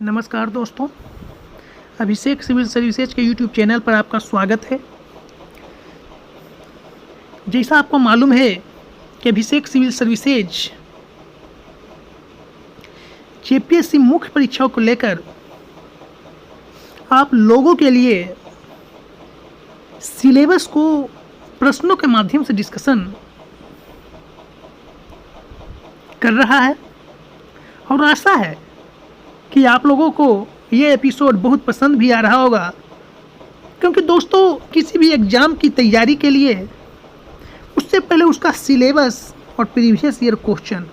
नमस्कार दोस्तों, अभिषेक civil services के यूट्यूब चैनल पर आपका स्वागत है। जैसा आपको मालूम है कि अभिषेक सिविल सर्विसेज जेपीएससी मुख्य परीक्षाओं को लेकर आप लोगों के लिए सिलेबस को प्रश्नों के माध्यम से डिस्कशन कर रहा है और आशा है कि आप लोगों को ये एपिसोड बहुत पसंद भी आ रहा होगा, क्योंकि दोस्तों किसी भी एग्ज़ाम की तैयारी के लिए उससे पहले उसका सिलेबस और प्रीवियस ईयर क्वेश्चन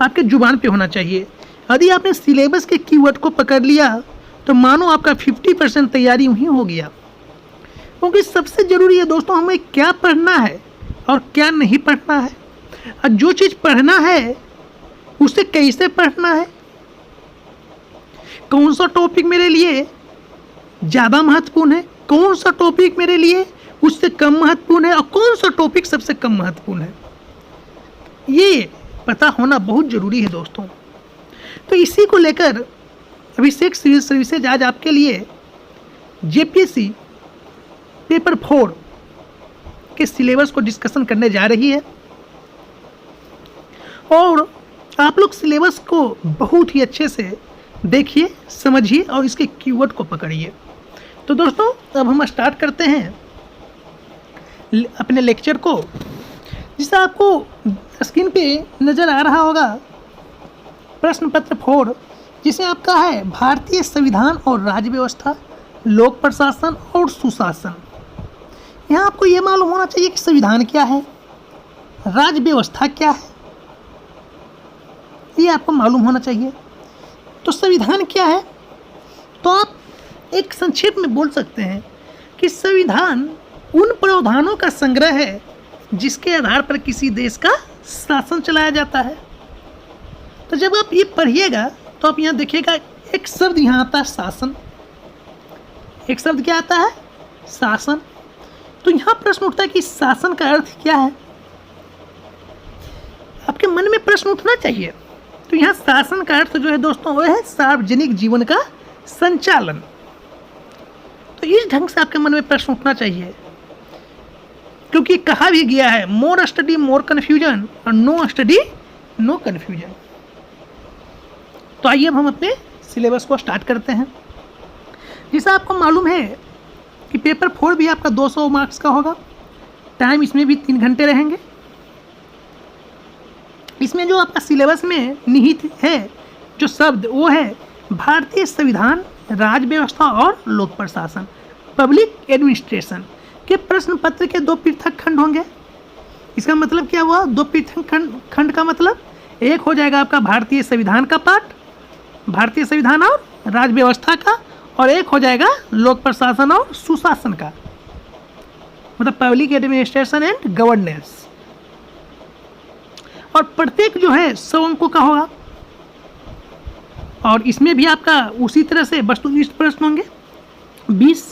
आपके जुबान पे होना चाहिए। यदि आपने सिलेबस के कीवर्ड को पकड़ लिया तो मानो आपका 50% तैयारी वहीं हो गया, क्योंकि सबसे ज़रूरी है दोस्तों हमें क्या पढ़ना है और क्या नहीं पढ़ना है, और जो चीज़ पढ़ना है उसे कैसे पढ़ना है, कौन सा टॉपिक मेरे लिए ज़्यादा महत्वपूर्ण है, कौन सा टॉपिक मेरे लिए उससे कम महत्वपूर्ण है और कौन सा टॉपिक सबसे कम महत्वपूर्ण है, ये पता होना बहुत ज़रूरी है दोस्तों। तो इसी को लेकर अभिषेक सिविल सर्विसेज आज आपके लिए जेपीएससी पेपर 4 के सिलेबस को डिस्कशन करने जा रही है और आप लोग सिलेबस को बहुत ही अच्छे से देखिए, समझिए और इसके कीवर्ड को पकड़िए। तो दोस्तों अब हम स्टार्ट करते हैं अपने लेक्चर को। जिससे आपको स्क्रीन पे नज़र आ रहा होगा प्रश्न पत्र 4, जिसे आपका है भारतीय संविधान और राज्य व्यवस्था, लोक प्रशासन और सुशासन। यहाँ आपको ये मालूम होना चाहिए कि संविधान क्या है, राज्य व्यवस्था क्या है, ये आपको मालूम होना चाहिए। तो संविधान क्या है, तो आप एक संक्षेप में बोल सकते हैं कि संविधान उन प्रावधानों का संग्रह है जिसके आधार पर किसी देश का शासन चलाया जाता है। तो जब आप ये पढ़िएगा तो आप यहाँ देखिएगा एक शब्द यहाँ आता है शासन। एक शब्द क्या आता है, शासन। तो यहाँ प्रश्न उठता है कि शासन का अर्थ क्या है, आपके मन में प्रश्न उठना चाहिए। तो यहाँ शासन का अर्थ जो है दोस्तों वो है सार्वजनिक जीवन का संचालन। तो इस ढंग से आपके मन में प्रश्न उठना चाहिए, क्योंकि कहा भी गया है मोर स्टडी मोर कन्फ्यूजन और नो स्टडी नो कन्फ्यूजन। तो आइए अब हम अपने सिलेबस को स्टार्ट करते हैं। जैसा आपको मालूम है कि पेपर 4 भी आपका 200 मार्क्स का होगा, टाइम इसमें भी 3 घंटे रहेंगे। इसमें जो आपका सिलेबस में निहित है जो शब्द वो है भारतीय संविधान, राज्य व्यवस्था और लोक प्रशासन, पब्लिक एडमिनिस्ट्रेशन के प्रश्न पत्र के 2 पृथक खंड होंगे। इसका मतलब क्या हुआ, 2 पृथक खंड का मतलब एक हो जाएगा आपका भारतीय संविधान का पार्ट, भारतीय संविधान और राज्य व्यवस्था का, और एक हो जाएगा लोक प्रशासन और सुशासन का, मतलब पब्लिक एडमिनिस्ट्रेशन एंड गवर्नेंस। और प्रत्येक जो है 100 अंकों का होगा, और इसमें भी आपका उसी तरह से वस्तुनिष्ठ प्रश्न होंगे 20।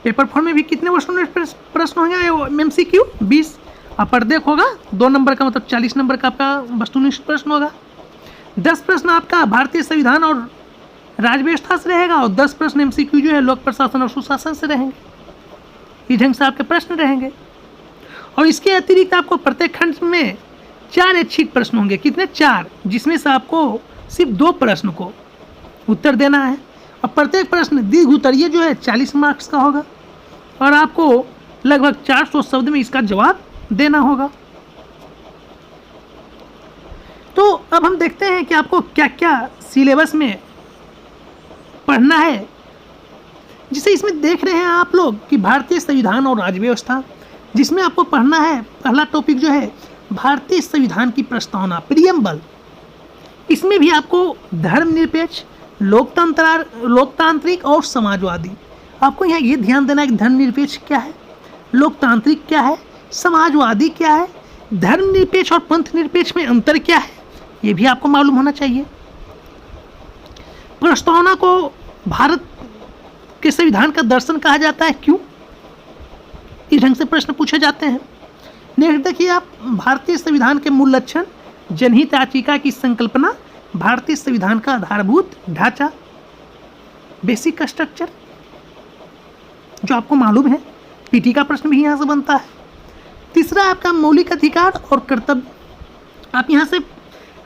पेपर 4 में भी कितने वस्तुनिष्ठ प्रश्न होंगे, एमसीक्यू 20, और प्रत्येक होगा 2 नंबर का, मतलब 40 नंबर का आपका वस्तुनिष्ठ प्रश्न होगा। 10 प्रश्न आपका भारतीय संविधान और राज्य व्यवस्था से रहेगा और 10 प्रश्न एमसीक्यू जो है लोक प्रशासन और सुशासन से रहेंगे। इस ढंग से आपके प्रश्न रहेंगे। और इसके अतिरिक्त आपको प्रत्येक खंड में 4 ऐच्छिक प्रश्न होंगे। कितने, 4, जिसमें से आपको सिर्फ 2 प्रश्न को उत्तर देना है, और प्रत्येक प्रश्न दीर्घ उत्तरीय जो है 40 मार्क्स का होगा, और आपको लगभग 400 शब्द में इसका जवाब देना होगा। तो अब हम देखते हैं कि आपको क्या क्या सिलेबस में पढ़ना है। जिसे इसमें देख रहे हैं आप लोग कि भारतीय संविधान और राज्य व्यवस्था, जिसमें आपको पढ़ना है पहला टॉपिक जो है भारतीय संविधान की प्रस्तावना, प्रियम्बल। इसमें भी आपको धर्मनिरपेक्ष, लोकतांत्रिक और समाजवादी, आपको यहाँ ये ध्यान देना है कि धर्मनिरपेक्ष क्या है, लोकतांत्रिक क्या है, समाजवादी क्या है, धर्मनिरपेक्ष और पंथ निरपेक्ष में अंतर क्या है, ये भी आपको मालूम होना चाहिए। प्रस्तावना को भारत के संविधान का दर्शन कहा जाता है, क्यों, इस ढंग से प्रश्न पूछे जाते हैं। नेक्स्ट देखिए आप, भारतीय संविधान के मूल लक्षण, जनहित याचिका की संकल्पना, भारतीय संविधान का आधारभूत ढांचा, बेसिक स्ट्रक्चर, जो आपको मालूम है, पीटी का प्रश्न भी यहाँ से बनता है। तीसरा आपका मौलिक अधिकार और कर्तव्य, आप यहाँ से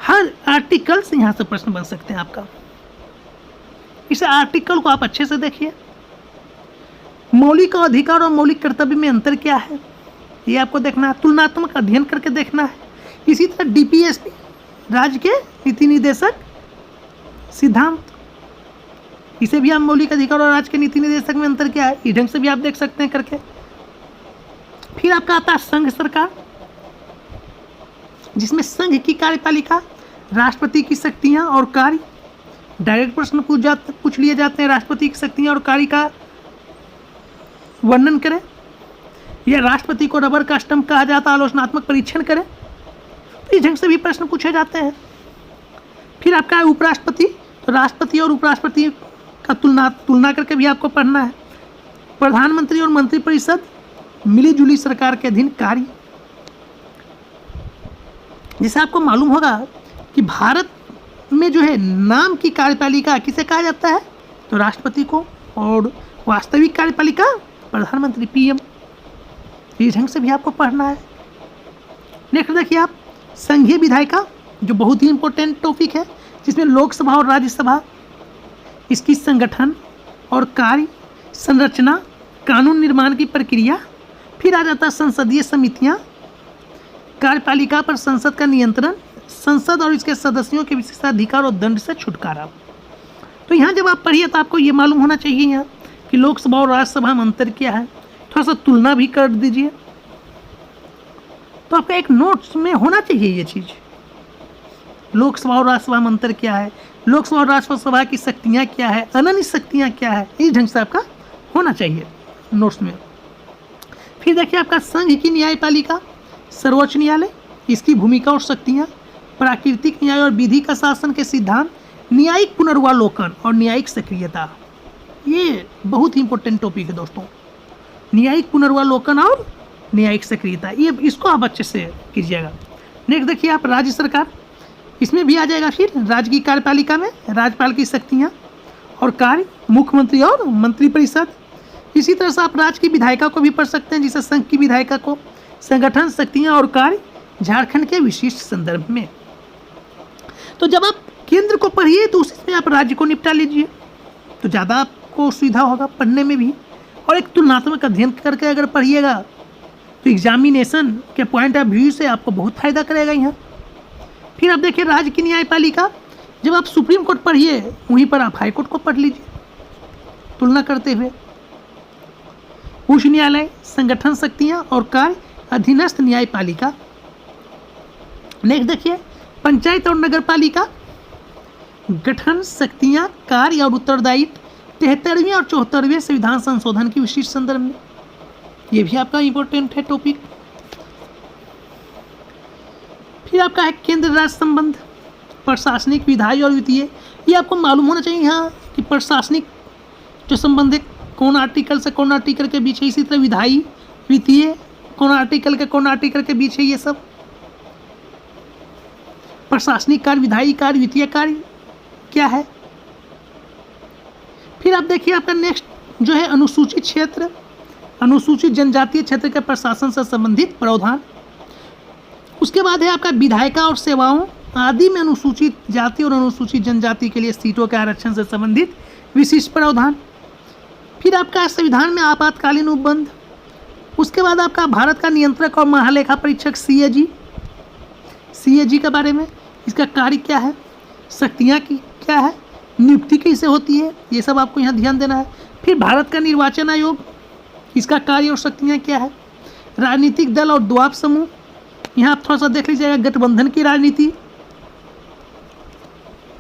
हर आर्टिकल से यहाँ से प्रश्न बन सकते हैं आपका। इस आर्टिकल को आप अच्छे से देखिए, मौलिक अधिकार और मौलिक कर्तव्य में अंतर क्या है ये आपको देखना है, तुलनात्मक अध्ययन करके देखना है। इसी तरह डीपीएसपी, राज्य के नीति निर्देशक सिद्धांत, इसे भी आप मौलिक अधिकार और राज्य के नीति निर्देशक में अंतर क्या है, इस ढंग से भी आप देख सकते हैं करके। फिर आपका आता है संघ सरकार, जिसमें संघ की कार्यपालिका, राष्ट्रपति की शक्तियां और कार्य, डायरेक्ट प्रश्न पूछ लिए जाते हैं, राष्ट्रपति की शक्तियां और कार्य का वर्णन करें, या राष्ट्रपति को रबर का स्टंप कहा जाता है, आलोचनात्मक परीक्षण करें, तो इस ढंग से भी प्रश्न पूछे जाते हैं। फिर आपका है उपराष्ट्रपति, तो राष्ट्रपति और उपराष्ट्रपति का तुलना करके भी आपको पढ़ना है। प्रधानमंत्री और मंत्रिपरिषद, मिलीजुली सरकार के अधीन कार्य, जैसे आपको मालूम होगा कि भारत में जो है नाम की कार्यपालिका किसे कहा जाता है, तो राष्ट्रपति को, और वास्तविक कार्यपालिका प्रधानमंत्री, पीएम। इस ढंग से भी आपको पढ़ना है। नेक्स्ट देखिए आप संघीय विधायिका, जो बहुत ही इंपॉर्टेंट टॉपिक है, जिसमें लोकसभा और राज्यसभा, इसकी संगठन और कार्य, संरचना, कानून निर्माण की प्रक्रिया। फिर आ जाता है संसदीय समितियां, कार्यपालिका पर संसद का नियंत्रण, संसद और इसके सदस्यों के विशेषाधिकार और दंड से छुटकारा। तो यहाँ जब आप पढ़िए तो आपको ये मालूम होना चाहिए यहाँ कि लोकसभा और राज्यसभा में अंतर क्या है, थोड़ा सा तुलना भी कर दीजिए, तो आपका एक नोट्स में होना चाहिए ये चीज़, लोकसभा और राज्यसभा में अंतर क्या है, लोकसभा और राज्यसभा की शक्तियाँ क्या है, अनन्य शक्तियाँ क्या है, इस ढंग से आपका होना चाहिए नोट्स में। फिर देखिए आपका संघ की न्यायपालिका, सर्वोच्च न्यायालय, इसकी भूमिका और शक्तियाँ, प्राकृतिक न्याय और विधि का शासन के सिद्धांत, न्यायिक पुनर्वालोकन और न्यायिक सक्रियता, ये बहुत ही इंपॉर्टेंट टॉपिक है दोस्तों, न्यायिक पुनर्वालोकन और न्यायिक सक्रियता, ये इसको आप अच्छे से कीजिएगा। नेक्स्ट देखिए आप राज्य सरकार, इसमें भी आ जाएगा फिर राज्य की कार्यपालिका में राज्यपाल की शक्तियाँ और कार्य, मुख्यमंत्री और मंत्रिपरिषद। इसी तरह से आप राज्य की विधायिका को भी पढ़ सकते हैं, जिसे संघ की विधायिका को, संगठन, शक्तियाँ और कार्य, झारखंड के विशिष्ट संदर्भ में। तो जब आप केंद्र को पढ़िए तो उसमें आप राज्य को निपटा लीजिए, तो ज़्यादा आपको सुविधा होगा पढ़ने में भी, और एक तुलनात्मक अध्ययन करके अगर पढ़िएगा तो एग्जामिनेशन के पॉइंट ऑफ व्यू से आपको बहुत फायदा करेगा यहाँ। फिर आप देखिए राज्य की न्यायपालिका, जब आप सुप्रीम कोर्ट पढ़िए वहीं पर आप हाई कोर्ट को पढ़ लीजिए तुलना करते हुए। उच्च न्यायालय, संगठन, शक्तियाँ और कार्य, अधीनस्थ न्यायपालिका। नेक्स्ट देखिए पंचायत और नगर पालिका, गठन, शक्तियाँ, कार्य और उत्तरदायित्व, 73वें और 74वें संविधान संशोधन की विशिष्ट संदर्भ में, ये भी आपका इंपॉर्टेंट है टॉपिक। फिर आपका है केंद्र राज्य संबंध, प्रशासनिक, विधायी और वित्तीय, ये आपको मालूम होना चाहिए यहाँ कि प्रशासनिक जो संबंध है कौन आर्टिकल से कौन आर्टिकल के बीच है, इसी तरह विधायी, वित्तीय कौन आर्टिकल के बीच है, ये सब प्रशासनिक कार्य, विधायी कार्य, वित्तीय कार्य क्या है। फिर आप देखिए आपका नेक्स्ट जो है अनुसूचित क्षेत्र, अनुसूचित जनजातीय क्षेत्र के प्रशासन से संबंधित प्रावधान। उसके बाद है आपका विधायिका और सेवाओं आदि में अनुसूचित जाति और अनुसूचित जनजाति के लिए सीटों के आरक्षण से संबंधित विशिष्ट प्रावधान। फिर आपका संविधान में आपातकालीन उपबंध। उसके बाद आपका भारत का नियंत्रक और महालेखा परीक्षक सीएजी के बारे में, इसका कार्य क्या है, शक्तियाँ की क्या है, नियुक्ति कैसे होती है, ये सब आपको यहाँ ध्यान देना है। फिर भारत का निर्वाचन आयोग, इसका कार्य और शक्तियाँ क्या है। राजनीतिक दल और द्वाब समूह, यहाँ आप थोड़ा सा देख लीजिएगा, गठबंधन की राजनीति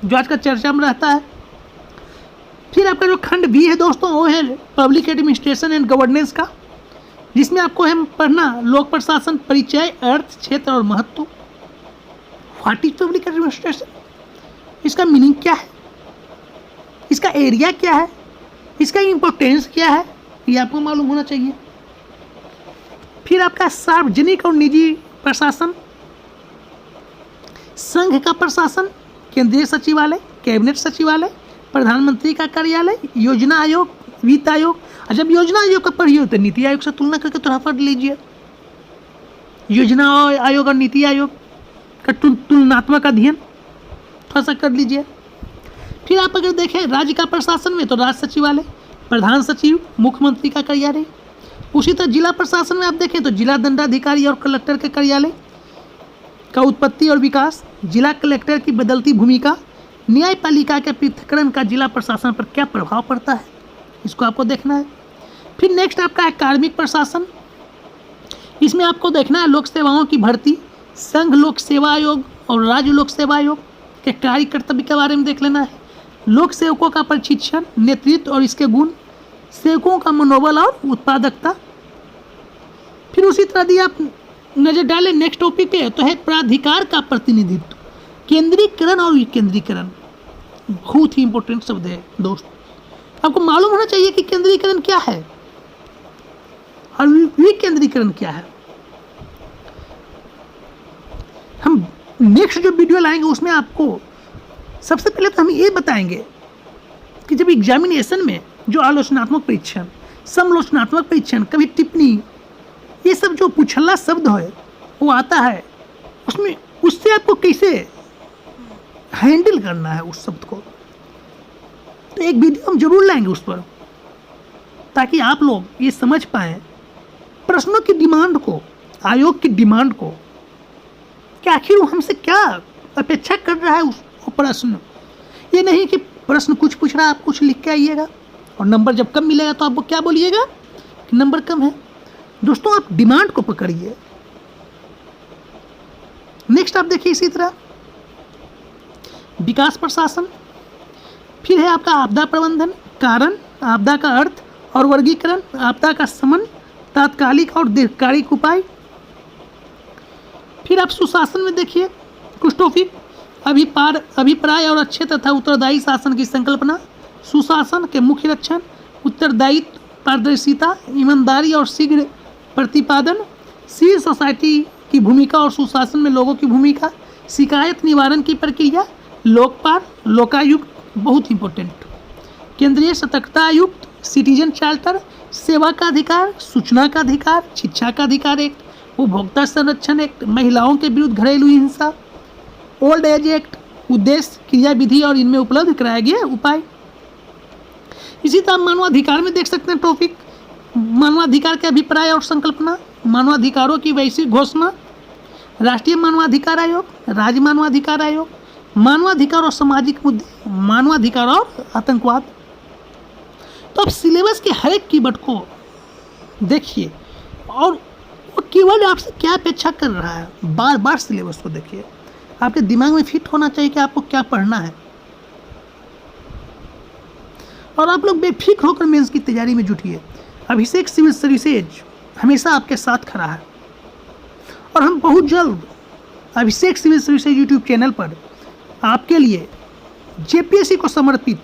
जो आज का चर्चा में रहता है। फिर आपका जो खंड बी है दोस्तों वो है पब्लिक एडमिनिस्ट्रेशन एंड गवर्नेंस का, जिसमें आपको है पढ़ना लोक प्रशासन, परिचय, अर्थ, क्षेत्र और महत्व। व्हाट इज पब्लिक एडमिनिस्ट्रेशन, इसका मीनिंग क्या है, इसका एरिया क्या है, इसका इम्पोर्टेंस क्या है, ये आपको मालूम होना चाहिए। फिर आपका सार्वजनिक और निजी प्रशासन, संघ का प्रशासन, केंद्रीय सचिवालय, कैबिनेट सचिवालय, प्रधानमंत्री का कार्यालय, योजना आयोग, वित्त आयोग। जब योजना आयोग का पढ़िए तो नीति आयोग से तुलना करके थोड़ा पढ़ लीजिए। योजना आयोग और नीति आयोग का तुलनात्मक अध्ययन थोड़ा सा कर लीजिए। फिर आप अगर देखें राज्य का प्रशासन में तो राज्य सचिवालय, प्रधान सचिव, मुख्यमंत्री का कार्यालय। उसी तरह जिला प्रशासन में आप देखें तो जिला दंडाधिकारी और कलेक्टर के कार्यालय का उत्पत्ति और विकास, जिला कलेक्टर की बदलती भूमिका, न्यायपालिका के पृथक्करण का जिला प्रशासन पर क्या प्रभाव पड़ता है, इसको आपको देखना है। फिर नेक्स्ट आपका है कार्मिक प्रशासन। इसमें आपको देखना है लोक सेवाओं की भर्ती, संघ लोक सेवा आयोग और राज्य लोक सेवा आयोग के कार्य कर्तव्य के बारे में देख लेना है। लोक सेवकों का प्रशिक्षण, नेतृत्व और इसके गुण, सेवकों का मनोबल और उत्पादकता। फिर उसी तरह यदि आप नजर डालें नेक्स्ट टॉपिक पे तो है प्राधिकार का प्रतिनिधित्व, केंद्रीकरण और विकेंद्रीकरण। बहुत ही इंपॉर्टेंट शब्द है दोस्त, आपको मालूम होना चाहिए कि केंद्रीकरण क्या है और विकेंद्रीकरण क्या है। हम नेक्स्ट जो वीडियो लाएंगे उसमें आपको सबसे पहले तो हम ये बताएंगे कि जब एग्जामिनेशन में जो आलोचनात्मक परीक्षण, समालोचनात्मक परीक्षण, कभी टिप्पणी, ये सब जो पुछल्ला शब्द है वो आता है, उसमें उससे आपको कैसे हैंडल करना है उस शब्द को, तो एक वीडियो हम जरूर लाएंगे उस पर, ताकि आप लोग ये समझ पाएँ प्रश्नों की डिमांड को, आयोग की डिमांड को, कि आखिर वो हमसे क्या अपेक्षा कर रहा है उस प्रश्न। ये नहीं कि प्रश्न कुछ पूछ रहा है, आप कुछ लिख के आइएगा और नंबर जब कम मिलेगा तो आपको क्या बोलिएगा कि नंबर कम है। दोस्तों आप डिमांड को पकड़िए। नेक्स्ट आप देखिए इसी तरह विकास प्रशासन। फिर है आपका आपदा प्रबंधन, कारण, आपदा का अर्थ और वर्गीकरण, आपदा का शमन, तात्कालिक और दीर्घकालिक उपाय। फिर आप सुशासन में देखिए कुछ टॉपिक, अभिप्राय और अच्छे तथा उत्तरदायी शासन की संकल्पना, सुशासन के मुख्य लक्षण, उत्तरदायित्व, पारदर्शिता, ईमानदारी और शीघ्र प्रतिपादन, सिविल सोसाइटी की भूमिका और सुशासन में लोगों की भूमिका, शिकायत निवारण की प्रक्रिया, लोकपाल, लोकायुक्त, बहुत इंपॉर्टेंट, केंद्रीय सतर्कता आयुक्त, सिटीजन चार्टर, सेवा का अधिकार, सूचना का अधिकार, शिक्षा का अधिकार एक्ट, उपभोक्ता संरक्षण एक्ट, महिलाओं के विरुद्ध घरेलू हिंसा, ओल्ड एज एक्ट, उद्देश्य, क्रियाविधि और इनमें उपलब्ध कराए गए उपाय। इसी तरह मानवाधिकार में देख सकते हैं टॉपिक, मानवाधिकार के अभिप्राय और संकल्पना, मानवाधिकारों की वैश्विक घोषणा, राष्ट्रीय मानवाधिकार आयोग, राज्य मानवाधिकार आयोग, मानवाधिकार और सामाजिक मुद्दे, मानवाधिकार और आतंकवाद। तो अब सिलेबस के हर एक कीवर्ड को देखिए और वो कीवर्ड आपसे क्या अपेक्षा कर रहा है, बार बार सिलेबस को देखिए। आपके दिमाग में फिट होना चाहिए कि आपको क्या पढ़ना है, और आप लोग बेफिक्र होकर मेंस की तैयारी में जुटिए। अभिषेक सिविल सर्विसेज हमेशा आपके साथ खड़ा है और हम बहुत जल्द अभिषेक सिविल सर्विसेज यूट्यूब चैनल पर आपके लिए जेपीएससी को समर्पित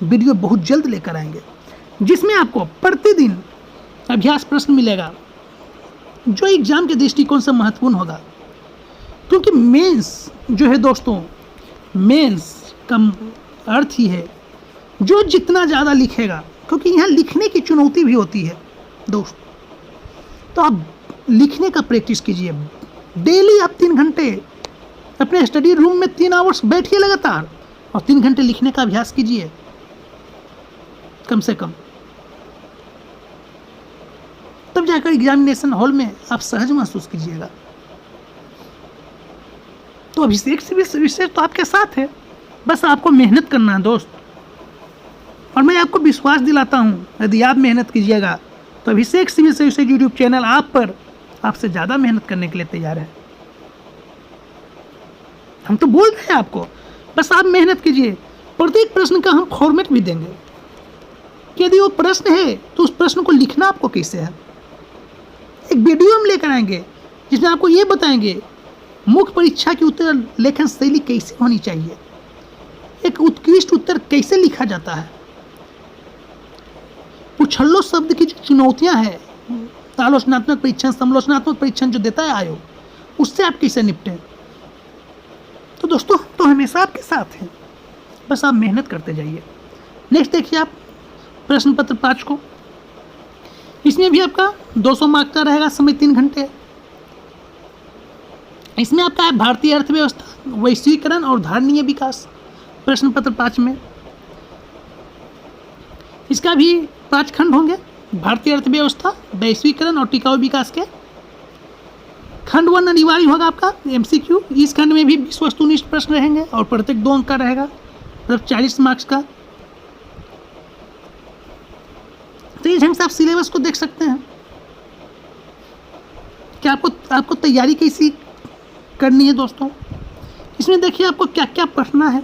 वीडियो बहुत जल्द लेकर आएंगे, जिसमें आपको प्रतिदिन अभ्यास प्रश्न मिलेगा जो एग्जाम के दृष्टिकोण से महत्वपूर्ण होगा। क्योंकि मेंस जो है दोस्तों, मेंस का अर्थ ही है जो जितना ज़्यादा लिखेगा, क्योंकि यहाँ लिखने की चुनौती भी होती है दोस्त। तो आप लिखने का प्रैक्टिस कीजिए डेली। आप 3 घंटे अपने स्टडी रूम में 3 आवर्स बैठिए लगातार और 3 घंटे लिखने का अभ्यास कीजिए कम से कम, तब जाकर एग्जामिनेशन हॉल में आप सहज महसूस कीजिएगा। तो अभिषेक सिविल सर्विसेज तो आपके साथ है, बस आपको मेहनत करना है दोस्त। और मैं आपको विश्वास दिलाता हूँ यदि आप मेहनत कीजिएगा तो अभिषेक सिविल सर्विसेज यूट्यूब चैनल आपसे ज़्यादा मेहनत करने के लिए तैयार है। हम तो बोल रहे हैं आपको, बस आप मेहनत कीजिए। प्रत्येक प्रश्न का हम फॉर्मेट भी देंगे कि यदि वो प्रश्न है तो उस प्रश्न को लिखना आपको कैसे है। एक वीडियो हम लेकर आएंगे जिसमें आपको ये बताएंगे मुख्य परीक्षा की उत्तर लेखन शैली कैसी होनी चाहिए, एक उत्कृष्ट उत्तर कैसे लिखा जाता है, पुछल्लो शब्द की जो चुनौतियां हैं, आलोचनात्मक परीक्षण, समालोचनात्मक परीक्षण जो देता है आयोग, उससे आप कैसे निपटें। तो दोस्तों तो हमेशा आपके साथ हैं, बस आप मेहनत करते जाइए। नेक्स्ट देखिए आप प्रश्न पत्र 5 को, इसमें भी आपका 200 मार्क का रहेगा, समय 3 घंटे। इसमें आपका है भारतीय अर्थव्यवस्था, वैश्वीकरण और धारणीय विकास, प्रश्न पत्र 5 में। इसका भी 5 खंड होंगे, भारतीय अर्थव्यवस्था, वैश्वीकरण और टिकाऊ विकास के। खंड 1 अनिवार्य होगा आपका MCQ। इस खंड में भी 20 वस्तुनिष्ठ प्रश्न रहेंगे और प्रत्येक 2 अंक का रहेगा, मतलब 40 मार्क्स का। तो इस ढंग से आप सिलेबस को देख सकते हैं कि आपको तैयारी कैसी करनी है दोस्तों। इसमें देखिए आपको क्या क्या पढ़ना है।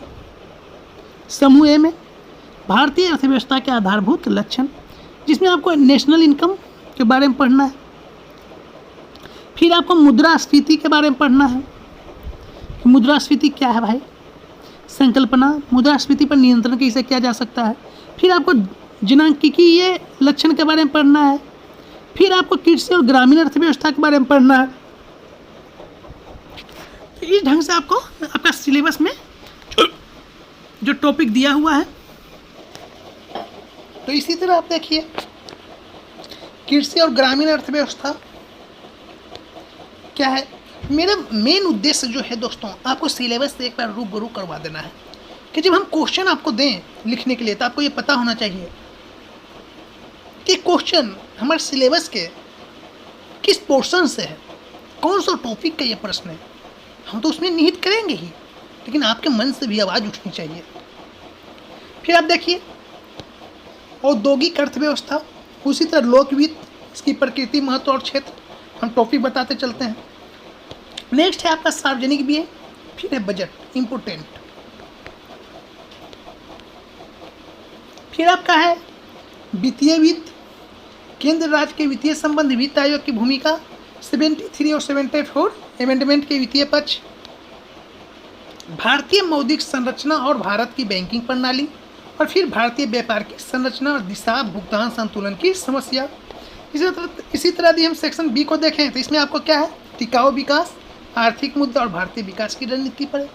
समूह ए में भारतीय अर्थव्यवस्था के आधारभूत लक्षण, जिसमें आपको नेशनल इनकम के बारे में पढ़ना है। फिर आपको मुद्रास्फीति के बारे में पढ़ना है कि मुद्रास्फीति क्या है भाई, संकल्पना, मुद्रास्फीति पर नियंत्रण कैसे किया जा सकता है। फिर आपको जनांकिकीय लक्षण के बारे में पढ़ना है। फिर आपको कृषि और ग्रामीण अर्थव्यवस्था के बारे में पढ़ना है। तो इस ढंग से आपको आपका सिलेबस में जो टॉपिक दिया हुआ है, तो इसी तरह आप देखिए कृषि और ग्रामीण अर्थव्यवस्था क्या है। मेरा मेन उद्देश्य जो है दोस्तों, आपको सिलेबस से एक बार रूबरू करवा देना है कि जब हम क्वेश्चन आपको दें लिखने के लिए, तो आपको ये पता होना चाहिए कि क्वेश्चन हमारे सिलेबस के किस पोर्शन से है, कौन सा टॉपिक का ये प्रश्न है। हम तो उसमें निहित करेंगे ही, लेकिन आपके मन से भी आवाज़ उठनी चाहिए। फिर आप देखिए औद्योगिक अर्थव्यवस्था, उसी तरह लोकवित्त, इसकी प्रकृति, महत्व और क्षेत्र, हम टॉपिक बताते चलते हैं। नेक्स्ट है आपका सार्वजनिक व्यय, फिर है बजट, इम्पोर्टेंट। फिर आपका है वित्तीय वित्त, केंद्र राज्य के वित्तीय संबंध, वित्त आयोग की भूमिका, 73 और 74 अमेंडमेंट के वित्तीय पक्ष, भारतीय मौद्रिक संरचना और भारत की बैंकिंग प्रणाली, और फिर भारतीय व्यापार की संरचना और दिशा, भुगतान संतुलन की समस्या। इसी तरह यदि हम सेक्शन बी को देखें तो इसमें आपको क्या है, टिकाऊ विकास, आर्थिक मुद्दा और भारतीय विकास की रणनीति पर है।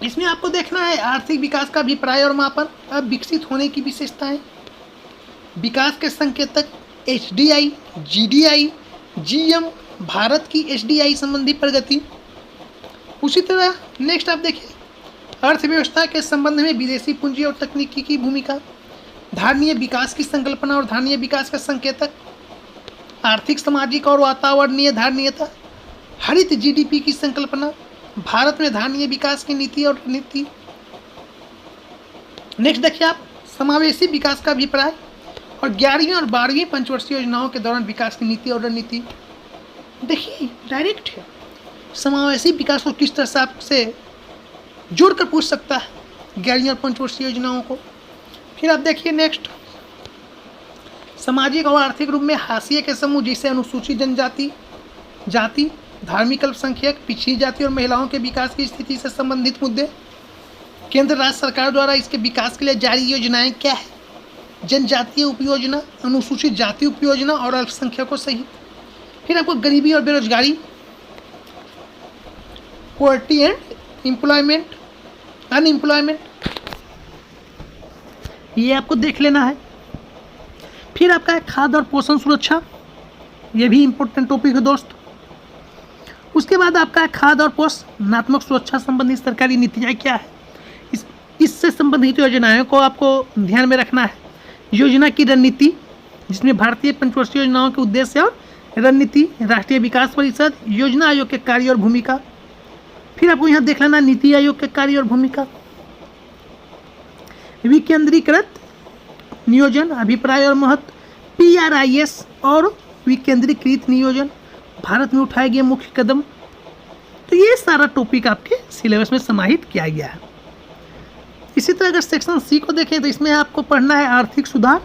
इसमें आपको देखना है आर्थिक विकास का अभिप्राय और मापन, अब विकसित होने की विशेषताएं, विकास के संकेतक, HDI, GDI, GM, भारत की HDI संबंधी प्रगति। उसी तरह नेक्स्ट आप देखिए अर्थव्यवस्था के संबंध में विदेशी पूंजी और तकनीकी की भूमिका, धारणीय विकास की संकल्पना और धारणीय विकास का संकेतक, आर्थिक, सामाजिक और वातावरणीय धारणीयता, हरित GDP की संकल्पना, भारत में धारणीय विकास की नीति और रणनीति। नेक्स्ट देखिए आप समावेशी विकास का अभिप्राय और 11वीं और 12वीं पंचवर्षीय योजनाओं के दौरान विकास की नीति और रणनीति। देखिए डायरेक्ट है, समावेशी विकास को किस तरह से आपसे जोड़कर पूछ सकता है 11वीं और पंचवर्षीय योजनाओं को। फिर आप देखिए नेक्स्ट सामाजिक और आर्थिक रूप में हाशिए के समूह, जैसे अनुसूचित जनजाति, जाति, धार्मिक अल्पसंख्यक, पिछड़ी जाति और महिलाओं के विकास की स्थिति से संबंधित मुद्दे, केंद्र राज्य सरकार द्वारा इसके विकास के लिए जारी योजनाएं क्या है, जनजातीय उपयोजना, अनुसूचित जाति उपयोजना और अल्पसंख्यकों सहित। फिर आपको गरीबी और बेरोजगारी, पॉवर्टी एंड एम्प्लॉयमेंट, अनएम्प्लॉयमेंट, ये आपको देख लेना है। फिर आपका है खाद्य और पोषण सुरक्षा, ये भी इम्पोर्टेंट टॉपिक है दोस्त। उसके बाद आपका है खाद्य और पोषणात्मक सुरक्षा संबंधी सरकारी नीतियाँ क्या है, इससे संबंधित योजनाओं को आपको ध्यान में रखना है। योजना की रणनीति, जिसमें भारतीय पंचवर्षीय योजनाओं के उद्देश्य और रणनीति, राष्ट्रीय विकास परिषद, योजना आयोग के कार्य और भूमिका। फिर आपको यहाँ देख लेना नीति आयोग के कार्य और भूमिका, विकेंद्रीकृत नियोजन, अभिप्राय और महत्व, PRIS और विकेंद्रीकृत नियोजन, भारत में उठाए गए मुख्य कदम। तो ये सारा टॉपिक आपके सिलेबस में समाहित किया गया है। इसी तरह अगर सेक्शन सी को देखें तो इसमें आपको पढ़ना है आर्थिक सुधार,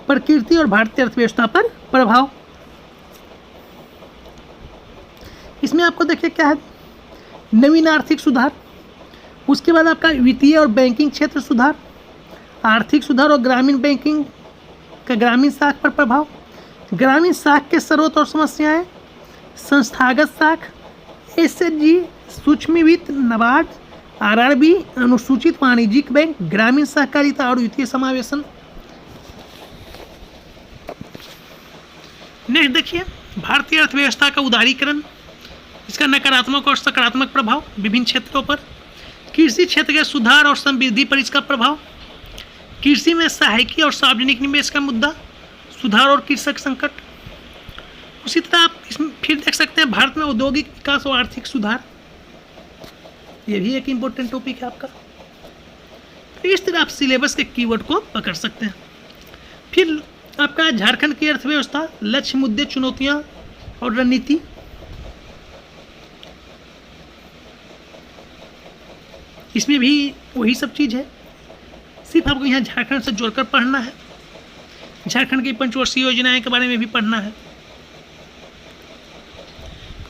प्रकृति और भारतीय अर्थव्यवस्था पर प्रभाव। इसमें आपको देखिए क्या है, नवीन आर्थिक सुधार, उसके बाद आपका वित्तीय और बैंकिंग क्षेत्र सुधार, आर्थिक सुधार और ग्रामीण बैंकिंग का ग्रामीण शाख पर प्रभाव, ग्रामीण शाख के स्रोत और समस्याएं, संस्थागत शाख, एसएचजी, सूक्ष्म वित्त, नाबार्ड, आरआरबी, अनुसूचित वाणिज्यिक बैंक, ग्रामीण सहकारिता और वित्तीय समावेशन। नेक्स्ट देखिए, भारतीय अर्थव्यवस्था का उदारीकरण, इसका नकारात्मक और सकारात्मक प्रभाव विभिन्न क्षेत्रों पर। कृषि क्षेत्र के सुधार और समृद्धि पर इसका प्रभाव। कृषि में सहायकी और सार्वजनिक निवेश का मुद्दा, सुधार और कृषक संकट। उसी तरह आप इसमें फिर देख सकते हैं भारत में औद्योगिक विकास और आर्थिक सुधार, ये भी एक इम्पोर्टेंट टॉपिक है आपका। तो इस तरह आप सिलेबस के कीवर्ड को पकड़ सकते हैं। फिर आपका झारखंड की अर्थव्यवस्था, लक्ष्य, मुद्दे, चुनौतियां और रणनीति। इसमें भी वही सब चीज़ है, सिर्फ आपको यहाँ झारखंड से जोड़कर पढ़ना है। झारखंड की पंचवर्षीय योजनाएं के बारे में भी पढ़ना है।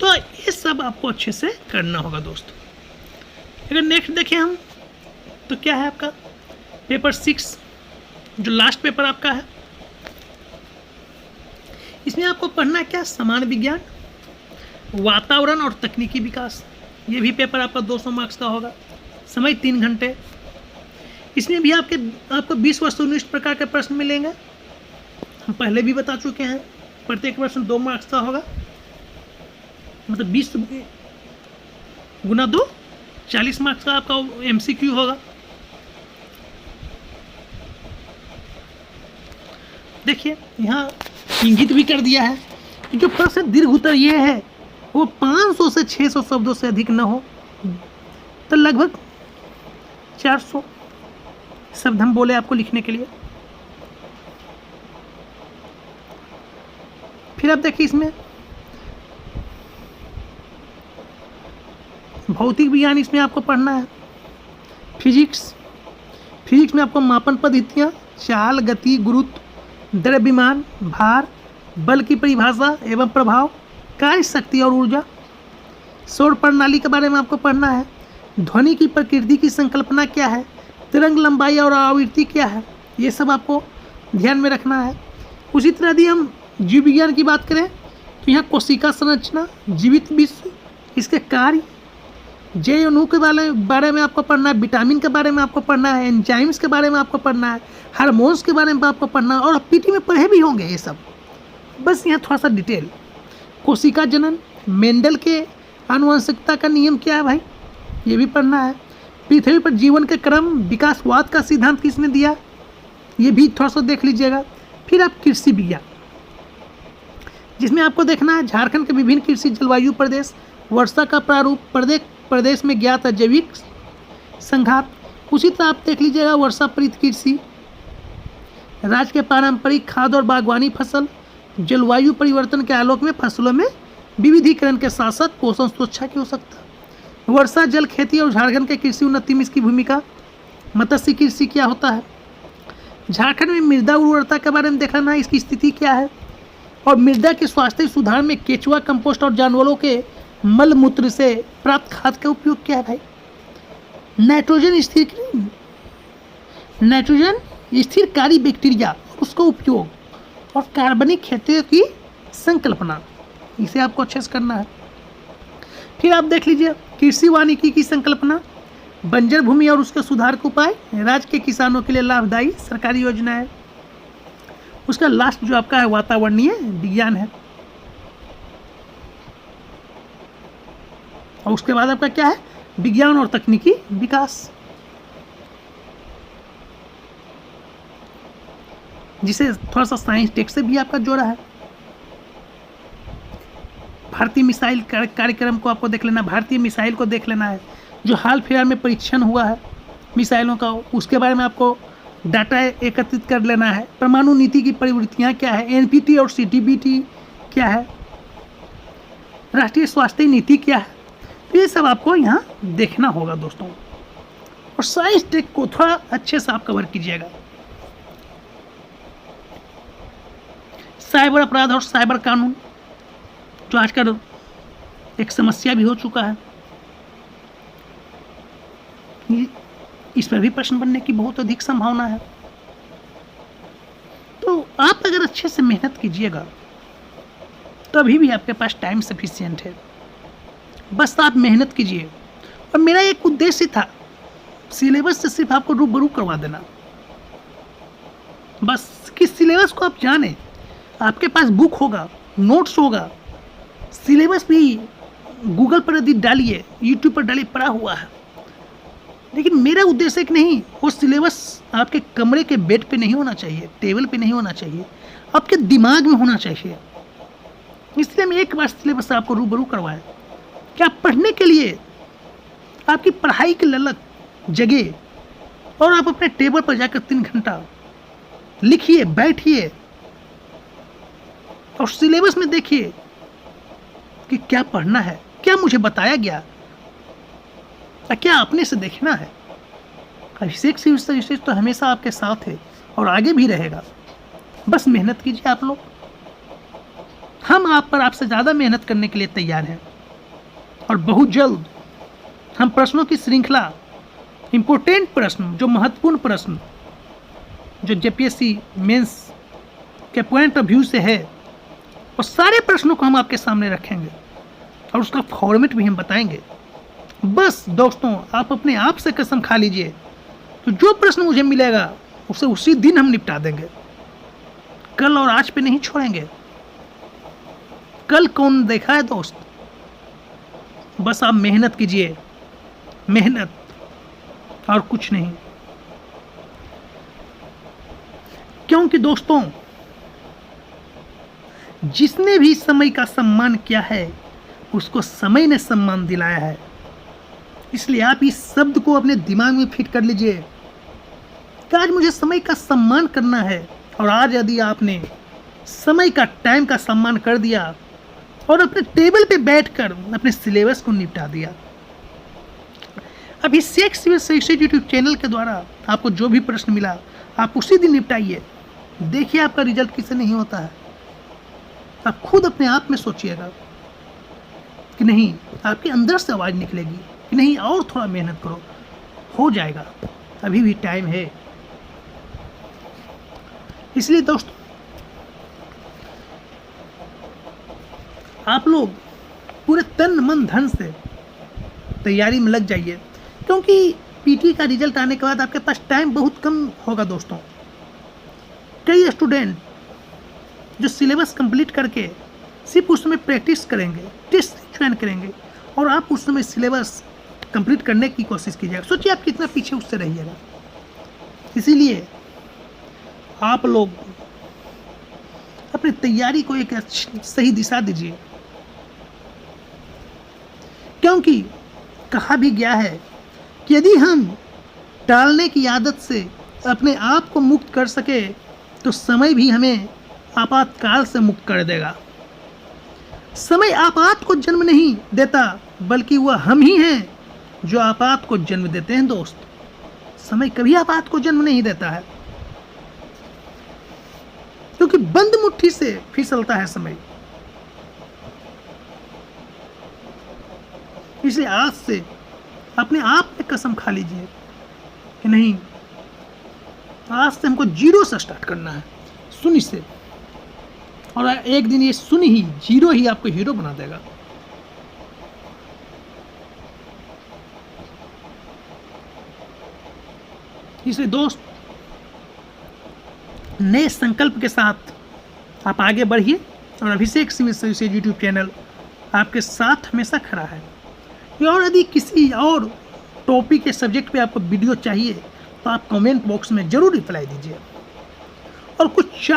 तो ये सब आपको अच्छे से करना होगा दोस्तों। अगर नेक्स्ट देखें हम, तो क्या है आपका पेपर 6, जो लास्ट पेपर आपका है। इसमें आपको पढ़ना क्या, समान विज्ञान, वातावरण और तकनीकी विकास। ये भी पेपर आपका 200 मार्क्स का होगा, समय 3 घंटे। इसमें भी आपको 20 वस्तुनिष्ठ प्रकार के प्रश्न मिलेंगे। हम पहले भी बता चुके हैं, प्रत्येक प्रश्न 2 मार्क्स का होगा, मतलब 20 गुना 2 40 मार्क्स का आपका MCQ होगा। देखिए यहाँ इंगित भी कर दिया है, जो प्रश्न दीर्घ उत्तर ये है वो 500 से 600 शब्दों से अधिक न हो, तो लगभग 400 शब्द हम बोले आपको लिखने के लिए। फिर आप देखिए इसमें भौतिक विज्ञान, इसमें आपको पढ़ना है। फिजिक्स में आपको मापन पद्धतियाँ, चाल, गति, गुरुत्व, द्रव्यमान, भार, बल की परिभाषा एवं प्रभाव, कार्य शक्ति और ऊर्जा। सौर प्रणाली के बारे में आपको पढ़ना है। ध्वनि की प्रकृति की संकल्पना क्या है, तरंग लंबाई और आवृत्ति क्या है, ये सब आपको ध्यान में रखना है। उसी तरह यदि हम जीव विज्ञान की बात करें तो यहाँ कोशिका संरचना, जीवित विश्व, इसके कार्य, जैव अणु के बारे में आपको पढ़ना है। विटामिन के बारे में आपको पढ़ना है। एंजाइम्स के बारे में आपको पढ़ना है। हार्मोन्स के बारे में आपको पढ़ना है। और पीटी में पढ़े भी होंगे ये सब, बस यहाँ थोड़ा सा डिटेल। कोशिका जनन, मेंडल के आनुवंशिकता का नियम क्या है भाई, ये भी पढ़ना है। पृथ्वी पर जीवन के क्रम, विकासवाद का सिद्धांत किसने दिया, ये भी थोड़ा सा देख लीजिएगा। फिर आप कृषि विज्ञान, जिसमें आपको देखना है झारखंड के विभिन्न कृषि जलवायु प्रदेश, वर्षा का प्रारूप, प्रदेश में ज्ञात जैविक संघात। उसी तरह आप देख लीजिएगा वर्षा प्रीत कृषि, राज्य के पारंपरिक खाद्य और बागवानी फसल, जलवायु परिवर्तन के आलोक में फसलों में विविधीकरण के साथ साथ पोषण सुरक्षा की आवश्यकता, वर्षा जल खेती और झारखंड के कृषि उन्नति में इसकी भूमिका, मत्स्य कृषि क्या होता है, झारखंड में मृदा उर्वरता के बारे में देखना है, इसकी स्थिति क्या है, और मृदा के स्वास्थ्य सुधार में केचुआ कंपोस्ट और जानवरों के मल मूत्र से प्राप्त खाद का उपयोग क्या है भाई। नाइट्रोजन स्थिरकारी बैक्टीरिया, उसका उपयोग और कार्बनिक खेती की संकल्पना, इसे आपको अच्छे से करना है। फिर आप देख लीजिए कृषि वानिकी की संकल्पना, बंजर भूमि और उसके सुधार के उपाय, राज्य के किसानों के लिए लाभदायी सरकारी योजनाएं। उसका लास्ट जो आपका है वातावरणीय विज्ञान है। और उसके बाद आपका क्या है, विज्ञान और तकनीकी विकास, जिसे थोड़ा सा साइंस टेक से भी आपका जोड़ा है। भारतीय मिसाइल कार्यक्रम को आपको देख लेना, भारतीय मिसाइल को देख लेना है, जो हाल फिलहाल में परीक्षण हुआ है मिसाइलों का, उसके बारे में आपको डाटा एकत्रित कर लेना है। परमाणु नीति की प्रवृत्तियाँ क्या है, एनपीटी और सीटीबीटी क्या है, राष्ट्रीय स्वास्थ्य नीति क्या है, तो ये सब आपको यहाँ देखना होगा दोस्तों। और साइंस टेक को थोड़ा अच्छे से आप कवर कीजिएगा। साइबर अपराध और साइबर कानून, जो आजकल एक समस्या भी हो चुका है, इस पर भी प्रश्न बनने की बहुत अधिक संभावना है। तो आप अगर अच्छे से मेहनत कीजिएगा तो अभी भी आपके पास टाइम सफिशिएंट है। बस आप मेहनत कीजिए। और मेरा एक उद्देश्य था सिलेबस से सिर्फ आपको रूबरू करवा देना, बस कि सिलेबस को आप जानें। आपके पास बुक होगा, नोट्स होगा, सिलेबस भी गूगल पर यदि डालिए, यूट्यूब पर डालिए, पड़ा हुआ है। लेकिन मेरा उद्देश्य कि नहीं, वो सिलेबस आपके कमरे के बेड पे नहीं होना चाहिए, टेबल पे नहीं होना चाहिए, आपके दिमाग में होना चाहिए। इसलिए मैं एक बार सिलेबस आपको रूबरू करवाया कि आप पढ़ने के लिए आपकी पढ़ाई की ललक जगे और आप अपने टेबल पर जाकर 3 घंटा लिखिए, बैठिए और सिलेबस में देखिए कि क्या पढ़ना है, क्या मुझे बताया गया, क्या अपने से देखना है। अभिषेक सिविल रिसर्च तो हमेशा आपके साथ है और आगे भी रहेगा। बस मेहनत कीजिए आप लोग, हम आप पर आपसे ज़्यादा मेहनत करने के लिए तैयार हैं। और बहुत जल्द हम प्रश्नों की श्रृंखला, इम्पोर्टेंट प्रश्न, जो महत्वपूर्ण प्रश्न, जो जेपीएससी मेंस के पॉइंट ऑफ व्यू से है, और सारे प्रश्नों को हम आपके सामने रखेंगे और उसका फॉर्मेट भी हम बताएंगे। बस दोस्तों, आप अपने आप से कसम खा लीजिए तो जो प्रश्न मुझे मिलेगा उसे उसी दिन हम निपटा देंगे, कल और आज पे नहीं छोड़ेंगे। कल कौन देखा है दोस्त? बस आप मेहनत कीजिए, मेहनत और कुछ नहीं। क्योंकि दोस्तों, जिसने भी समय का सम्मान किया है उसको समय ने सम्मान दिलाया है। इसलिए आप इस शब्द को अपने दिमाग में फिट कर लीजिए कि आज मुझे समय का सम्मान करना है। और आज यदि आपने समय का, टाइम का सम्मान कर दिया और अपने टेबल पे बैठकर अपने सिलेबस को निपटा दिया, अभिषेक सिविल सर्विसेज यूट्यूब चैनल के द्वारा आपको जो भी प्रश्न मिला आप उसी दिन निपटाइए। देखिए आपका रिजल्ट किससे नहीं होता है। आप खुद अपने आप में सोचिएगा कि नहीं, आपके अंदर से आवाज़ निकलेगी कि नहीं, और थोड़ा मेहनत करो, हो जाएगा, अभी भी टाइम है। इसलिए दोस्तों, आप लोग पूरे तन मन धन से तैयारी में लग जाइए, क्योंकि पीटी का रिजल्ट आने के बाद आपके पास टाइम बहुत कम होगा दोस्तों। कई स्टूडेंट जो सिलेबस कंप्लीट करके सिर्फ उस समय प्रैक्टिस करेंगे, टेस्ट ज्वाइन करेंगे, और आप उस समय सिलेबस कंप्लीट करने की कोशिश कीजिएगा। सोचिए आप कितना पीछे उससे रहिएगा। इसीलिए आप लोग अपनी तैयारी को एक सही दिशा दीजिए, क्योंकि कहा भी गया है कि यदि हम टालने की आदत से अपने आप को मुक्त कर सके तो समय भी हमें आपातकाल से मुक्त कर देगा। समय आपात को जन्म नहीं देता, बल्कि वह हम ही हैं जो आपात को जन्म देते हैं दोस्त। समय कभी आपात को जन्म नहीं देता है, क्योंकि बंद मुट्ठी से फिसलता है समय। इसलिए आज से अपने आप में कसम खा लीजिए कि नहीं, आज से हमको जीरो से स्टार्ट करना है, शून्य से। और एक दिन ये शून्य ही, जीरो ही आपको हीरो बना देगा। इसलिए दोस्त, नए संकल्प के साथ आप आगे बढ़िए और अभिषेक सिविल सर्विसेज यूट्यूब चैनल आपके साथ हमेशा खड़ा है। और यदि किसी और टॉपिक के सब्जेक्ट पे आपको वीडियो चाहिए तो आप कमेंट बॉक्स में ज़रूर रिप्लाई दीजिए। और कुछ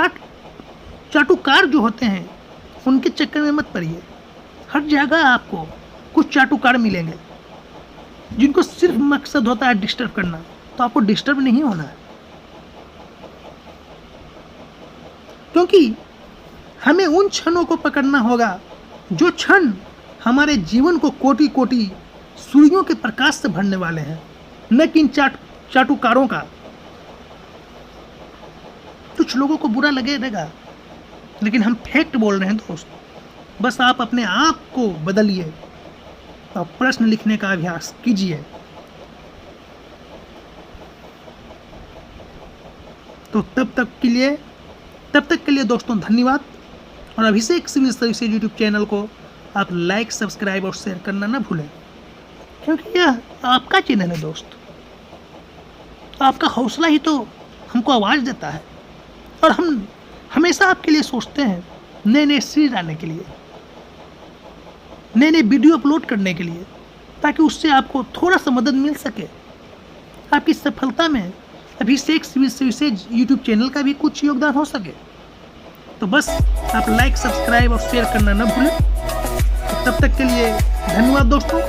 चाटुकार जो होते हैं उनके चक्कर में मत पड़िए। हर जगह आपको कुछ चाटुकार मिलेंगे जिनको सिर्फ मकसद होता है डिस्टर्ब करना, तो आपको डिस्टर्ब नहीं होना है। क्योंकि हमें उन क्षणों को पकड़ना होगा जो क्षण हमारे जीवन को कोटि कोटि सूर्यों के प्रकाश से भरने वाले हैं, न कि इन चाटुकारों का। कुछ लोगों को बुरा लगेगा, लेकिन हम फैक्ट बोल रहे हैं दोस्त। बस आप अपने आप को बदलिए और प्रश्न लिखने का अभ्यास कीजिए। तो तब तक के लिए दोस्तों धन्यवाद। और अभिषेक सिविल सर्विसेज यूट्यूब चैनल को आप लाइक, सब्सक्राइब और शेयर करना ना भूलें, क्योंकि यह आपका चैनल है दोस्त। आपका हौसला ही तो हमको आवाज़ देता है, और हम हमेशा आपके लिए सोचते हैं नए नए सीरीज आने के लिए, नए नए वीडियो अपलोड करने के लिए, ताकि उससे आपको थोड़ा सा मदद मिल सके। आपकी सफलता में अभिषेक विशेष यूट्यूब चैनल का भी कुछ योगदान हो सके। तो बस आप लाइक, सब्सक्राइब और शेयर करना न भूलें। तब तक के लिए धन्यवाद दोस्तों।